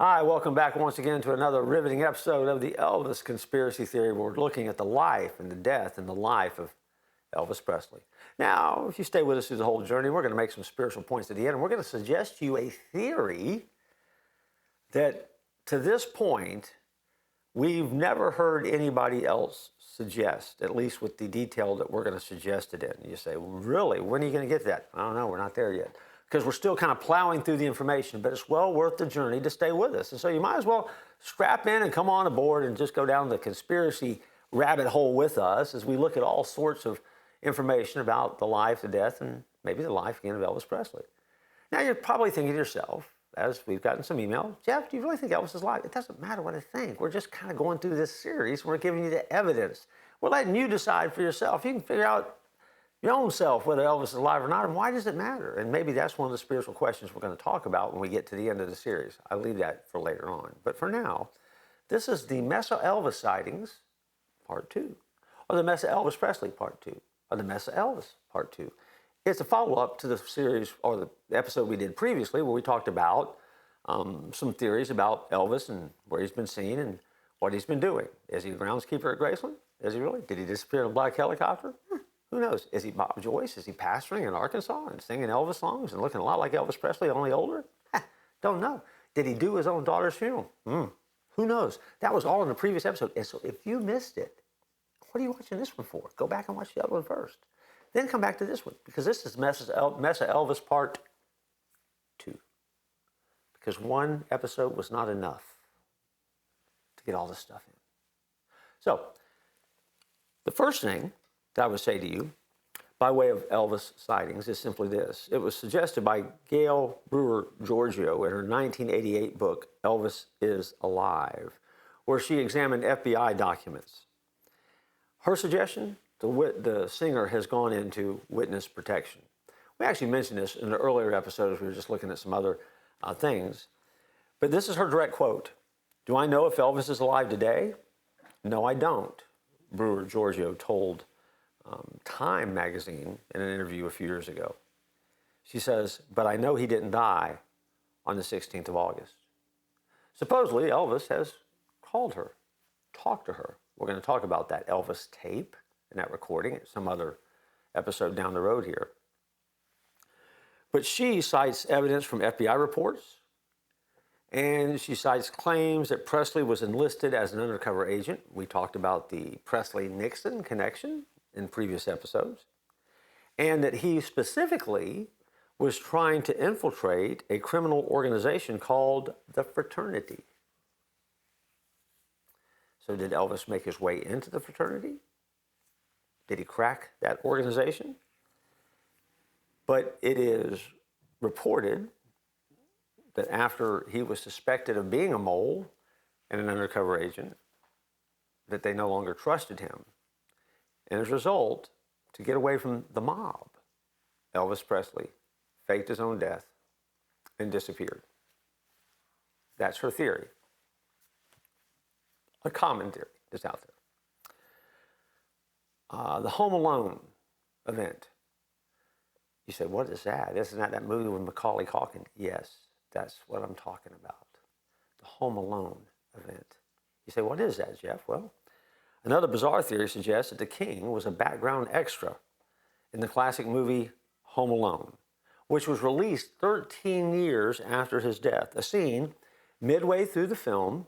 Hi, welcome back once again to another riveting episode of the Elvis Conspiracy Theory, where we're looking at the life and the death and the life of Elvis Presley. Now, if you stay with us through the whole journey, we're going to make some spiritual points at the end, and we're going to suggest to you a theory that, to this point, we've never heard anybody else suggest, at least with the detail that we're going to suggest it in. You say, really? When are you going to get that? I don't know. We're not there yet. Because we're still kind of plowing through the information, but it's well worth the journey to stay with us. And so you might as well strap in and come on aboard and just go down the conspiracy rabbit hole with us as we look at all sorts of information about the life, the death, and maybe the life again of Elvis Presley. Now you're probably thinking to yourself, as we've gotten some email, Jeff, do you really think Elvis is alive? It doesn't matter what I think. We're just kind of going through this series. We're giving you the evidence. We're letting you decide for yourself. You can figure out your own self whether Elvis is alive or not, and why does it matter? And maybe that's one of the spiritual questions we're going to talk about when we get to the end of the series. I'll leave that for later on. But for now, this is the Mess of Elvis Sightings, Part 2, or the Mess of Elvis Presley, Part 2, or the Mess of Elvis, Part 2. It's a follow-up to the series, or the episode we did previously, where we talked about some theories about Elvis and where he's been seen and what he's been doing. Is he a groundskeeper at Graceland? Is he really? Did he disappear in a black helicopter? Who knows? Is he Bob Joyce? Is he pastoring in Arkansas and singing Elvis songs and looking a lot like Elvis Presley, only older? Don't know. Did he do his own daughter's funeral? Who knows? That was all in the previous episode. And so if you missed it, what are you watching this one for? Go back and watch the other one first. Then come back to this one, because this is Mess of Elvis Part 2. Because one episode was not enough to get all this stuff in. So, the first thing that I would say to you, by way of Elvis sightings, is simply this. It was suggested by Gail Brewer Giorgio in her 1988 book, Elvis is Alive, where she examined FBI documents. Her suggestion, the singer has gone into witness protection. We actually mentioned this in the earlier episodes. We were just looking at some other things. But this is her direct quote. Do I know if Elvis is alive today? No, I don't, Brewer Giorgio told Time magazine in an interview a few years ago. She says, but I know he didn't die on the 16th of August. Supposedly, Elvis has called her, talked to her. We're going to talk about that Elvis tape and that recording at some other episode down the road here. But she cites evidence from FBI reports, and she cites claims that Presley was enlisted as an undercover agent. We talked about the Presley-Nixon connection in previous episodes, and that he specifically was trying to infiltrate a criminal organization called the Fraternity. So did Elvis make his way into the fraternity? Did he crack that organization? But it is reported that after he was suspected of being a mole and an undercover agent, that they no longer trusted him. And as a result, to get away from the mob, Elvis Presley faked his own death and disappeared. That's her theory. A common theory that's out there. The Home Alone event. You say, what is that? Isn't that movie with Macaulay Culkin? Yes, that's what I'm talking about. The Home Alone event. You say, what is that, Jeff? Well, another bizarre theory suggests that the King was a background extra in the classic movie Home Alone, which was released 13 years after his death. A scene midway through the film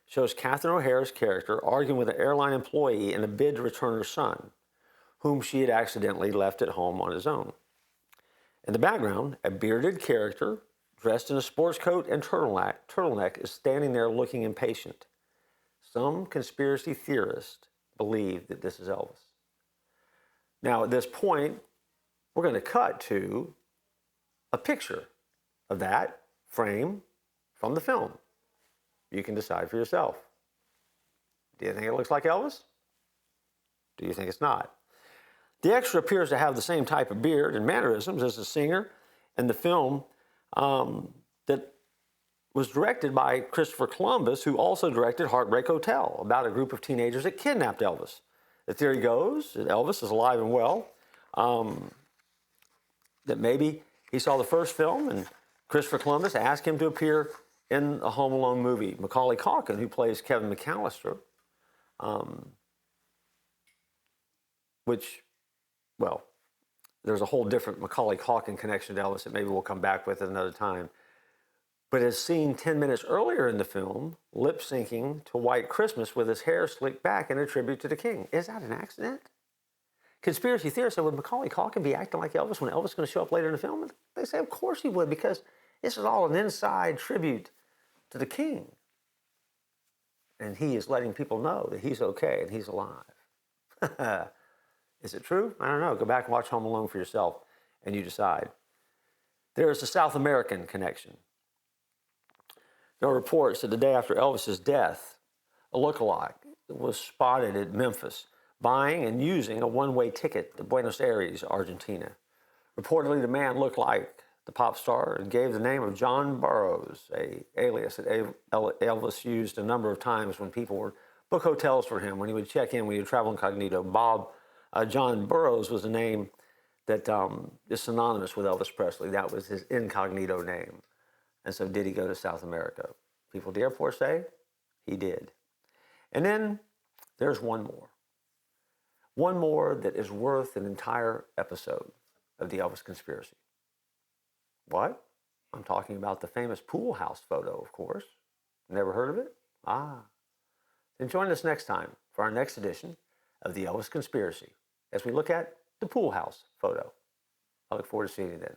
shows Catherine O'Hara's character arguing with an airline employee in a bid to return her son, whom she had accidentally left at home on his own. In the background, a bearded character dressed in a sports coat and turtleneck is standing there looking impatient. Some conspiracy theorists believe that this is Elvis. Now, at this point, we're going to cut to a picture of that frame from the film. You can decide for yourself. Do you think it looks like Elvis? Do you think it's not? The extra appears to have the same type of beard and mannerisms as the singer in the film that was directed by Christopher Columbus, who also directed Heartbreak Hotel, about a group of teenagers that kidnapped Elvis. The theory goes that Elvis is alive and well, that maybe he saw the first film and Christopher Columbus asked him to appear in a Home Alone movie. Macaulay Culkin, who plays Kevin McAllister, which, well, there's a whole different Macaulay Culkin connection to Elvis that maybe we'll come back with at another time, but is seen 10 minutes earlier in the film lip syncing to White Christmas with his hair slicked back in a tribute to the king. Is that an accident? Conspiracy theorists say, would Macaulay Culkin be acting like Elvis when Elvis is going to show up later in the film? They say, of course he would, because this is all an inside tribute to the king. And he is letting people know that he's okay and he's alive. Is it true? I don't know. Go back and watch Home Alone for yourself and you decide. There is a South American connection. There are reports that the day after Elvis's death, a lookalike was spotted at Memphis buying and using a one-way ticket to Buenos Aires, Argentina. Reportedly, the man looked like the pop star and gave the name of John Burroughs, an alias that Elvis used a number of times when people would book hotels for him, when he would check in, when he would travel incognito. John Burroughs was a name that is synonymous with Elvis Presley. That was his incognito name. And so did he go to South America? People at the airport say he did. And then there's one more. One more that is worth an entire episode of the Elvis Conspiracy. What? I'm talking about the famous pool house photo, of course. Never heard of it? Then join us next time for our next edition of the Elvis Conspiracy as we look at the pool house photo. I look forward to seeing you then.